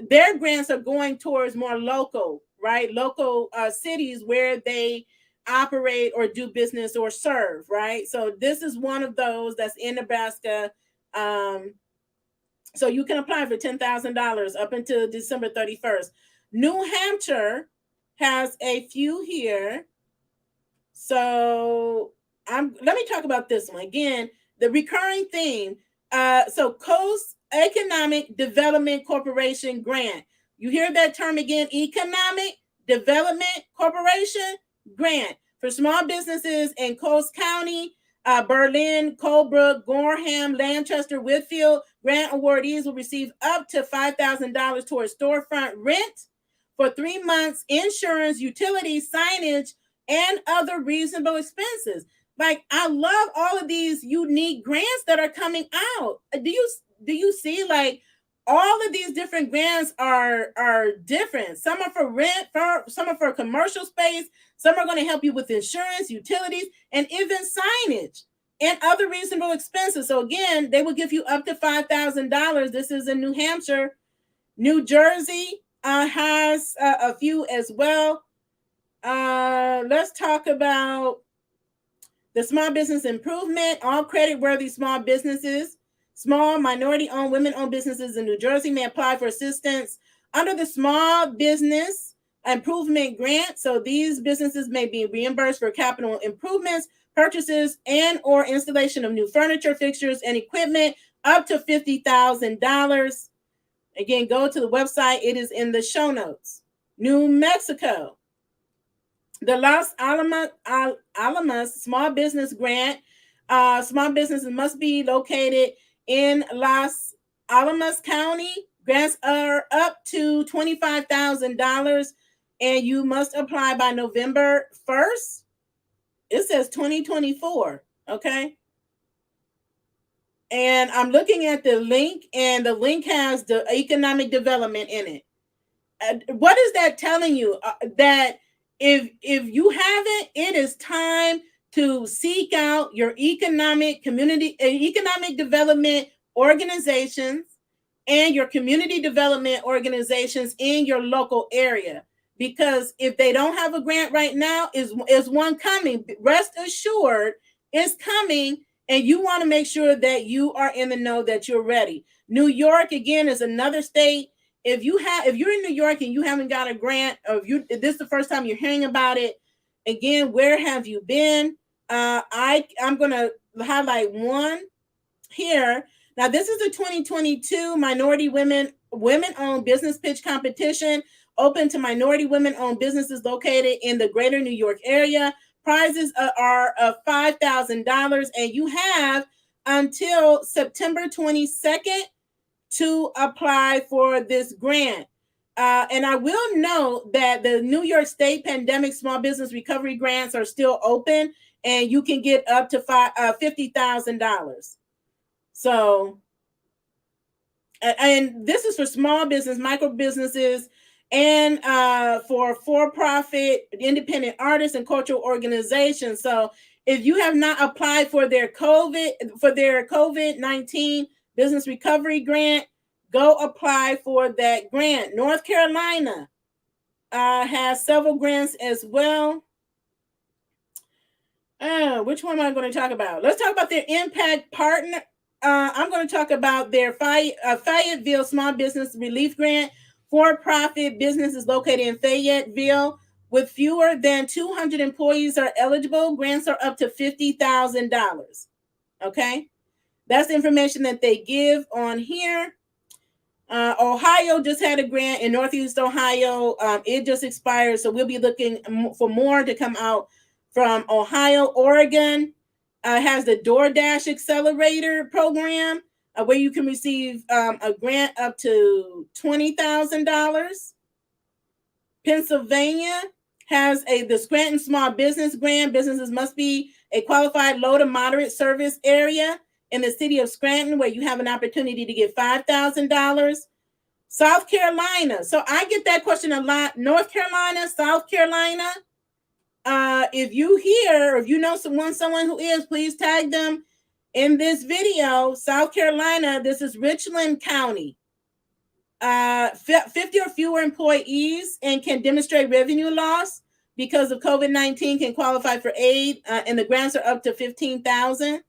their grants are going towards more local, right? Local cities where they operate or do business or serve, right? So this is one of those that's in Nebraska. So you can apply for $10,000 up until December 31st. New Hampshire has a few here. So let me talk about this one. Again, the recurring theme. So Coast Economic Development Corporation grant. You hear that term again, Economic Development Corporation grant for small businesses in Coast County, Berlin, Colebrook, Gorham, Lancaster, Whitfield. Grant awardees will receive up to $5,000 towards storefront rent for 3 months, insurance, utilities, signage, and other reasonable expenses. Like, I love all of these unique grants that are coming out. Do you see, like, all of these different grants are different. Some are for rent, some are for commercial space, some are going to help you with insurance, utilities, and even signage and other reasonable expenses. So again, they will give you up to $5,000. This is in New Hampshire. New Jersey has a few as well. Let's talk about the small business improvement, all credit-worthy small businesses. Small minority-owned, women-owned businesses in New Jersey may apply for assistance under the Small Business Improvement Grant. So these businesses may be reimbursed for capital improvements, purchases, and or installation of new furniture, fixtures, and equipment up to $50,000. Again, go to the website. It is in the show notes. New Mexico. The Los Alamos Small Business Grant. Small businesses must be located in Los Alamos County. Grants are up to $25,000, and you must apply by November 1st. It says 2024, okay? And I'm looking at the link, and the link has the economic development in it. What is that telling you? That if you haven't, it is time to seek out your economic development organizations and your community development organizations in your local area. Because if they don't have a grant right now, is one coming. Rest assured, it's coming, and you want to make sure that you are in the know, that you're ready. New York, again, is another state. If you're in New York and you haven't got a grant, or if this is the first time you're hearing about it, again, where have you been? I'm going to highlight one here. Now, this is a 2022 minority women-owned business pitch competition open to minority women-owned businesses located in the greater New York area. Prizes are $5,000, and you have until September 22nd to apply for this grant. And I will note that the New York State Pandemic Small Business Recovery Grants are still open, and you can get up to $50,000. So, and this is for small business, micro businesses, and for-profit, independent artists, and cultural organizations. So, if you have not applied for their COVID-19 business recovery grant, go apply for that grant. North Carolina has several grants as well. Which one am I going to talk about? Let's talk about their impact partner. I'm going to talk about their Fayetteville Small Business Relief Grant. For-profit businesses located in Fayetteville with fewer than 200 employees are eligible. Grants are up to $50,000. Okay, that's the information that they give on here. Ohio just had a grant in Northeast Ohio. It just expired, so we'll be looking for more to come out from Ohio. Oregon has the DoorDash Accelerator Program, where you can receive a grant up to $20,000. Pennsylvania has the Scranton Small Business Grant. Businesses must be a qualified low to moderate service area in the city of Scranton, where you have an opportunity to get $5,000. South Carolina. So I get that question a lot. North Carolina, South Carolina. If you hear, or if you know someone who is, please tag them in this video. South Carolina, this is Richland County. 50 or fewer employees and can demonstrate revenue loss because of COVID-19 can qualify for aid, and the grants are up to $15,000.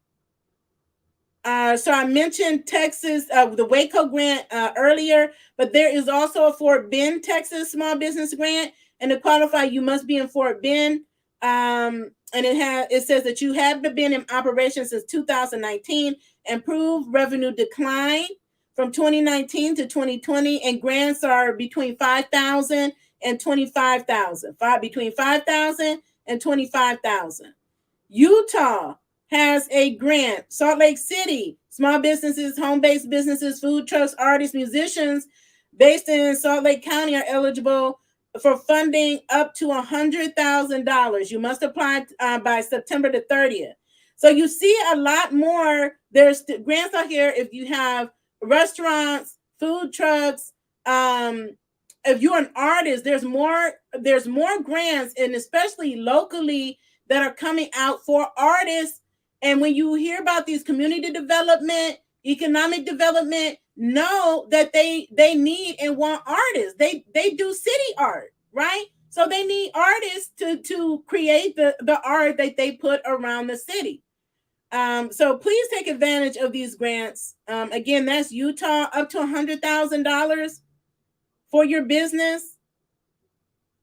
So I mentioned Texas, the Waco grant earlier, but there is also a Fort Bend, Texas small business grant, and to qualify, you must be in Fort Bend. And it says that you have been in operation since 2019 and proved revenue decline from 2019 to 2020, and grants are between $5,000 and $25,000. Between $5,000 and $25,000. Utah has a grant. Salt Lake City, small businesses, home-based businesses, food trucks, artists, musicians based in Salt Lake County are eligible for funding up to $100,000. You must apply by September the 30th. So you see a lot more. There's grants out here if you have restaurants, food trucks. If you're an artist, there's more grants, and especially locally, that are coming out for artists. And when you hear about these community development, economic development, know that they need and want artists. They do city art, right? So they need artists to create the art that they put around the city. So please take advantage of these grants. Again, that's Utah, up to $100,000 for your business.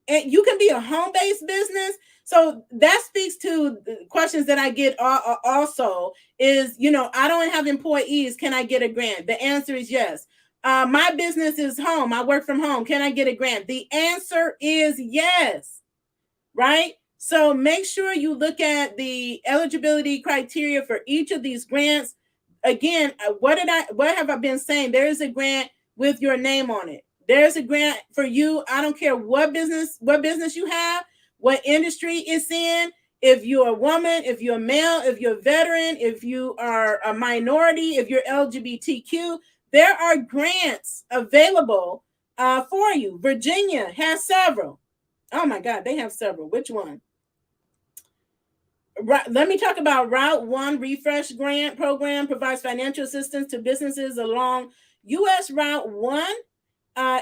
And you can be a home-based business. So that speaks to the questions that I get also is, I don't have employees. Can I get a grant? The answer is yes. My business is home. I work from home. Can I get a grant? The answer is yes, right? So make sure you look at the eligibility criteria for each of these grants. Again, what have I been saying? There is a grant with your name on it. There's a grant for you. I don't care what business you have, what industry it's in. If you're a woman, if you're a male, if you're a veteran, if you are a minority, if you're LGBTQ, there are grants available for you. Virginia has several. Oh my God, they have several. Which one? Let me talk about Route 1 Refresh Grant Program provides financial assistance to businesses along U.S. Route 1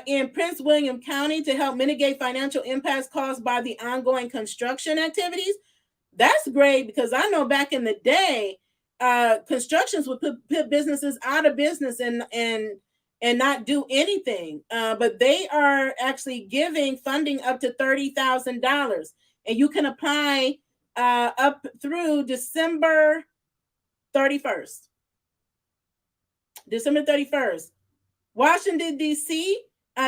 in Prince William County to help mitigate financial impacts caused by the ongoing construction activities. That's great because I know back in the day, constructions would put businesses out of business and not do anything. But they are actually giving funding up to $30,000, and you can apply up through December 31st. December 31st. Washington, D.C.,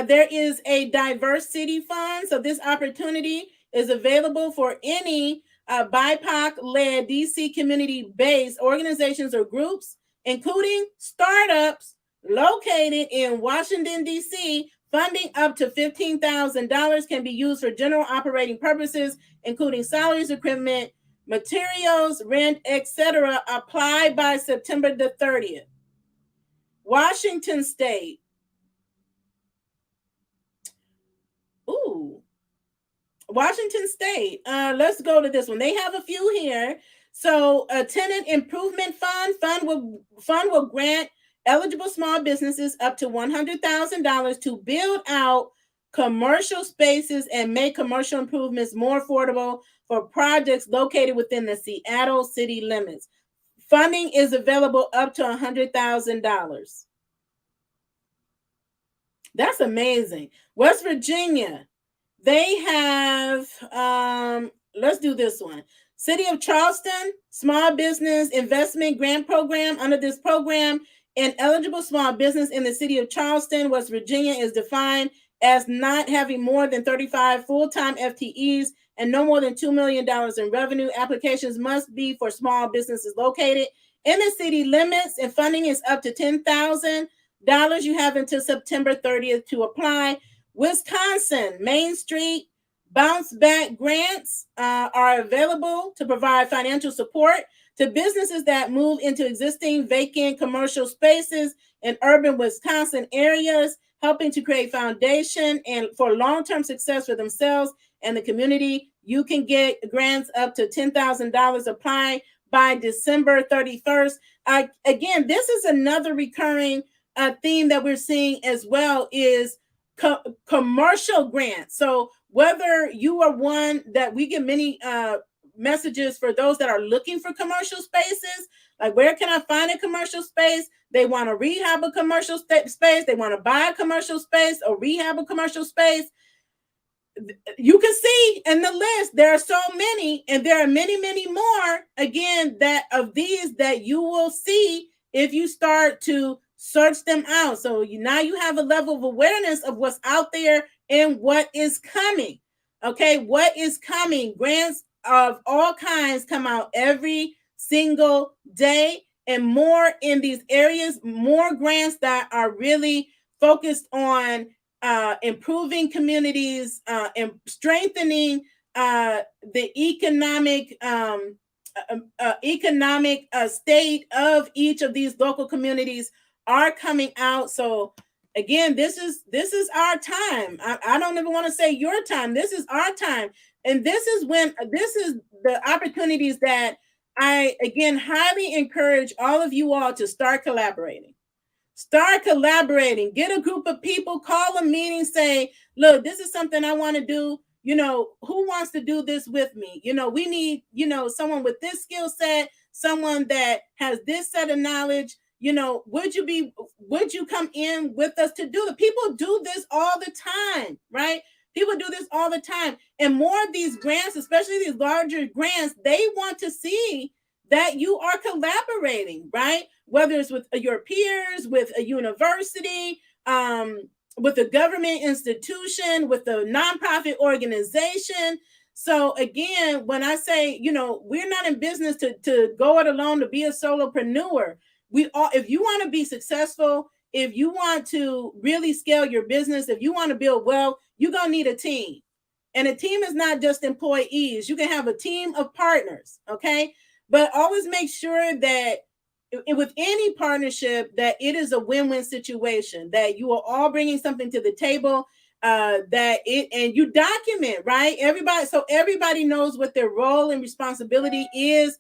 there is a diverse city fund. So this opportunity is available for any BIPOC-led DC community-based organizations or groups, including startups located in Washington, D.C. Funding up to $15,000 can be used for general operating purposes, including salaries, equipment, materials, rent, etc. Apply by September the 30th. Washington State. Ooh. Washington State. Let's go to this one. They have a few here. So a tenant improvement fund will grant eligible small businesses up to $100,000 to build out commercial spaces and make commercial improvements more affordable for projects located within the Seattle city limits. Funding is available up to $100,000. That's amazing. West Virginia, they have, let's do this one. City of Charleston, Small Business Investment Grant Program. Under this program, an eligible small business in the city of Charleston, West Virginia, is defined as not having more than 35 full-time FTEs and no more than $2 million in revenue. Applications must be for small businesses located in the city limits, and funding is up to $10,000. You have until September 30th to apply. Wisconsin, Main Street Bounce Back Grants are available to provide financial support to businesses that move into existing vacant commercial spaces in urban Wisconsin areas, helping to create foundation and for long-term success for themselves and the community. You can get grants up to $10,000. Apply by December 31st. Again, this is another recurring theme that we're seeing as well is commercial grants. So whether you are one that we get many messages for those that are looking for commercial spaces, like where can I find a commercial space? They want to rehab a commercial space. They want to buy a commercial space or rehab a commercial space. You can see in the list, there are so many, and there are many, many more, again, that of these that you will see if you start to search them out. So now you have a level of awareness of what's out there and what is coming. Okay, what is coming? Grants of all kinds come out every single day, and more in these areas, more grants that are really focused on improving communities and strengthening the economic state of each of these local communities are coming out. So again, this is our time. I don't even want to say your time. This is our time, and this is the opportunities that I again highly encourage all of you all to start collaborating. Start collaborating. Get a group of people, call a meeting, say, look, this is something I want to do. Who wants to do this with me? We need, someone with this skill set, someone that has this set of knowledge, would you come in with us to do it? People do this all the time, right? People do this all the time. And more of these grants, especially these larger grants, they want to see that you are collaborating, right? Whether it's with your peers, with a university, with a government institution, with a nonprofit organization. So again, when I say, we're not in business to go it alone, to be a solopreneur. If you want to be successful, if you want to really scale your business, if you want to build wealth, you're going to need a team. And a team is not just employees. You can have a team of partners, okay? But always make sure that with any partnership, that it is a win-win situation, that you are all bringing something to the table, and you document, right? Everybody knows what their role and responsibility is.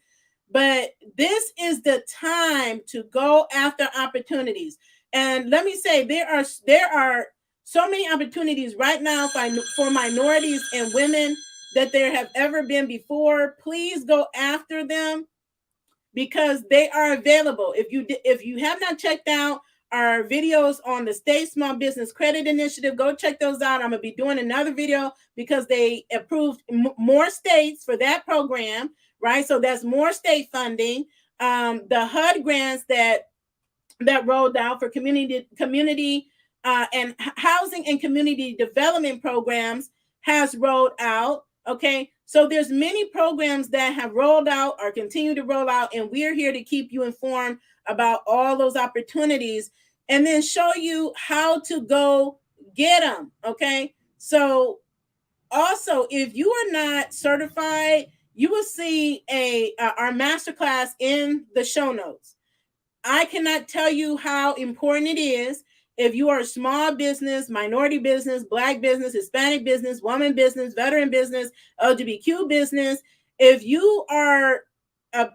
But this is the time to go after opportunities. And let me say, there are so many opportunities right now for minorities and women that there have ever been before. Please go after them, because they are available. If you have not checked out our videos on the State Small Business Credit Initiative, go check those out. I'm going to be doing another video because they approved more states for that program, right? So that's more state funding. The HUD grants that rolled out for community and housing and community development programs has rolled out. Okay, so there's many programs that have rolled out or continue to roll out, and we're here to keep you informed about all those opportunities and then show you how to go get them. Okay, so also, if you are not certified, you will see our masterclass in the show notes. I cannot tell you how important it is. If you are a small business, minority business, Black business, Hispanic business, woman business, veteran business, LGBTQ business, if you are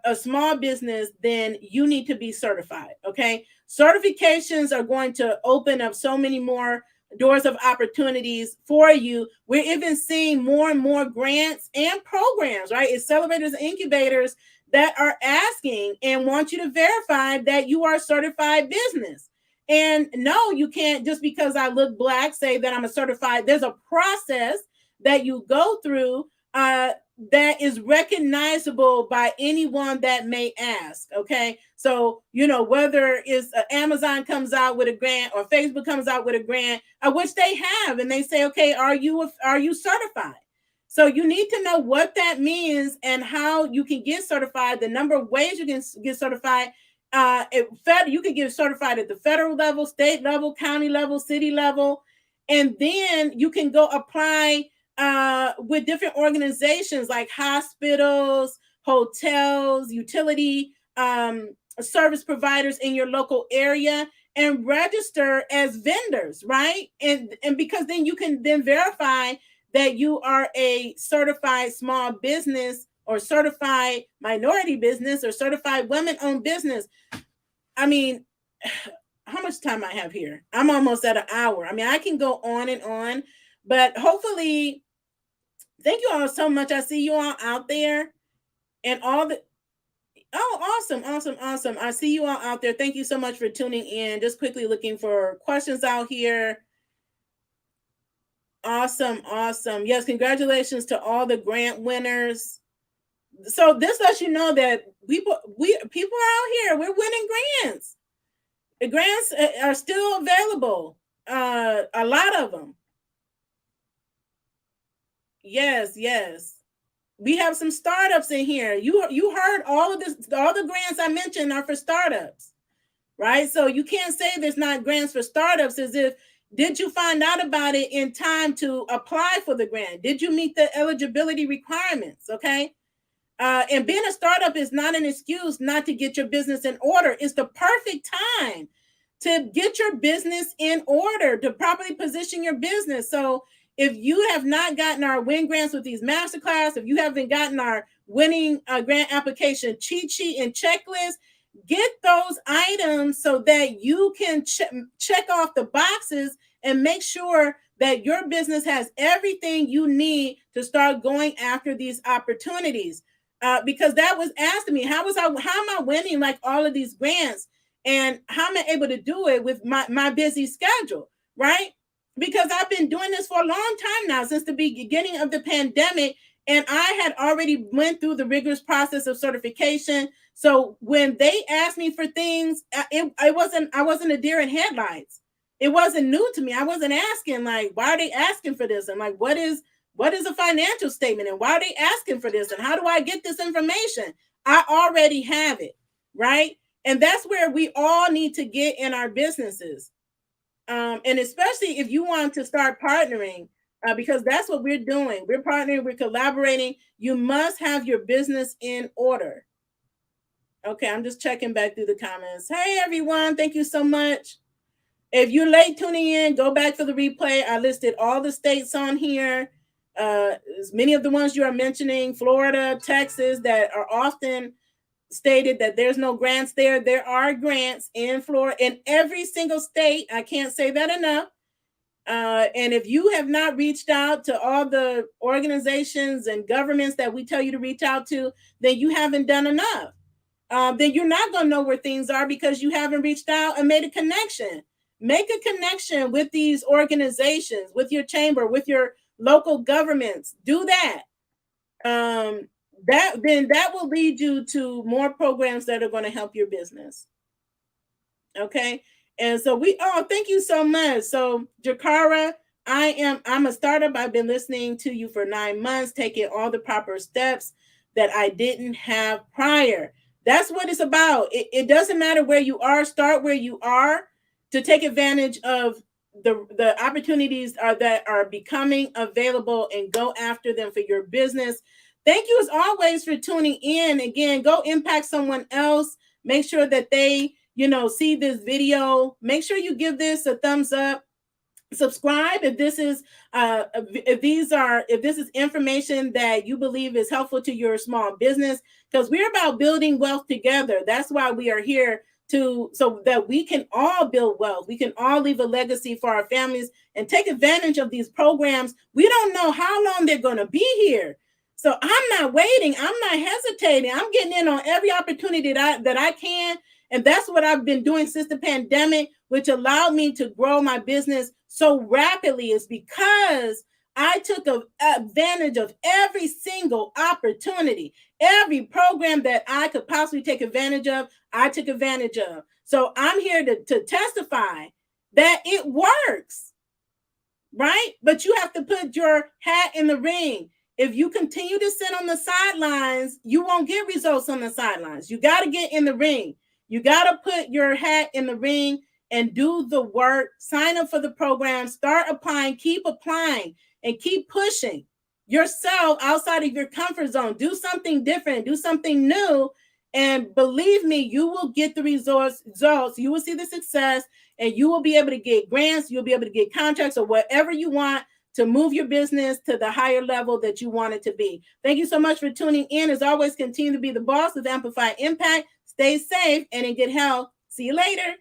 a small business, then you need to be certified, okay? Certifications are going to open up so many more doors of opportunities for you. We're even seeing more and more grants and programs, right? Accelerators and incubators that are asking and want you to verify that you are a certified business. And no, you can't just because I look Black say that I'm a certified. There's a process that you go through that is recognizable by anyone that may ask. Okay, so whether it's Amazon comes out with a grant or Facebook comes out with a grant, which they have, and they say, okay, are you certified? So you need to know what that means and how you can get certified, the number of ways you can get certified. You can get certified at the federal level, state level, county level, city level, and then you can go apply with different organizations like hospitals, hotels, utility service providers in your local area, and register as vendors, right? And because then you can then verify that you are a certified small business or certified minority business or certified women-owned business. I mean, how much time I have here? I'm almost at an hour. I mean, I can go on and on, but hopefully, thank you all so much. I see you all out there and all the, oh, awesome. I see you all out there. Thank you so much for tuning in. Just quickly looking for questions out here. Awesome. Yes, congratulations to all the grant winners. So this lets you know that people are out here. We're winning grants. The grants are still available. A lot of them. Yes. We have some startups in here. You heard all of this. All the grants I mentioned are for startups, right? So you can't say there's not grants for startups as if, did you find out about it in time to apply for the grant? Did you meet the eligibility requirements? Okay. And being a startup is not an excuse not to get your business in order. It's the perfect time to get your business in order, to properly position your business. So if you have not gotten our win grants with these masterclass, if you haven't gotten our winning grant application cheat sheet and checklist, get those items so that you can check off the boxes and make sure that your business has everything you need to start going after these opportunities. because that was asked to me. How am I winning like all of these grants, and how am I able to do it with my busy schedule, right? Because I've been doing this for a long time now, since the beginning of the pandemic, and I had already went through the rigorous process of certification. So when they asked me for things, I wasn't a deer in headlights. It wasn't new to me. I wasn't asking like, why are they asking for this? And like, what is a financial statement, and why are they asking for this, and how do I get this information? I already have it, right? And that's where we all need to get in our businesses. And especially if you want to start partnering, because that's what we're doing. We're partnering, we're collaborating. You must have your business in order. Okay, I'm just checking back through the comments. Hey, everyone. Thank you so much. If you're late tuning in, go back for the replay. I listed all the states on here. As many of the ones you are mentioning, Florida, Texas, that are often stated that there's no grants there. There are grants in Florida, in every single state. I can't say that enough. And if you have not reached out to all the organizations and governments that we tell you to reach out to, then you haven't done enough. Then you're not going to know where things are, because you haven't reached out and made a connection. Make a connection with these organizations, with your chamber, with your local governments. Do that. That will lead you to more programs that are going to help your business. Okay. And so thank you so much. So Jakara, I'm a startup. I've been listening to you for 9 months, taking all the proper steps that I didn't have prior. That's what it's about. It doesn't matter where you are. Start where you are to take advantage of the opportunities that are becoming available, and go after them for your business. Thank you as always for tuning in. Again, go impact someone else. Make sure that they, see this video. Make sure you give this a thumbs up. Subscribe if this is if this is information that you believe is helpful to your small business, because we're about building wealth together. That's why we are here, so that we can all build wealth. We can all leave a legacy for our families and take advantage of these programs. We don't know how long they're going to be here. So I'm not waiting. I'm not hesitating. I'm getting in on every opportunity that I can. And that's what I've been doing since the pandemic, which allowed me to grow my business so rapidly, is because I took advantage of every single opportunity. Every program that I could possibly take advantage of, I took advantage of. So I'm here to testify that it works, right? But you have to put your hat in the ring. If you continue to sit on the sidelines, you won't get results on the sidelines. You got to get in the ring. You got to put your hat in the ring and do the work. Sign up for the program. Start applying. Keep applying and keep pushing yourself outside of your comfort zone. Do something different. Do something new. And believe me, you will get the results. You will see the success, and you will be able to get grants. You'll be able to get contracts or whatever you want to move your business to the higher level that you want it to be. Thank you so much for tuning in. As always, continue to be the boss with Amplified Impact. Stay safe and in good health. See you later.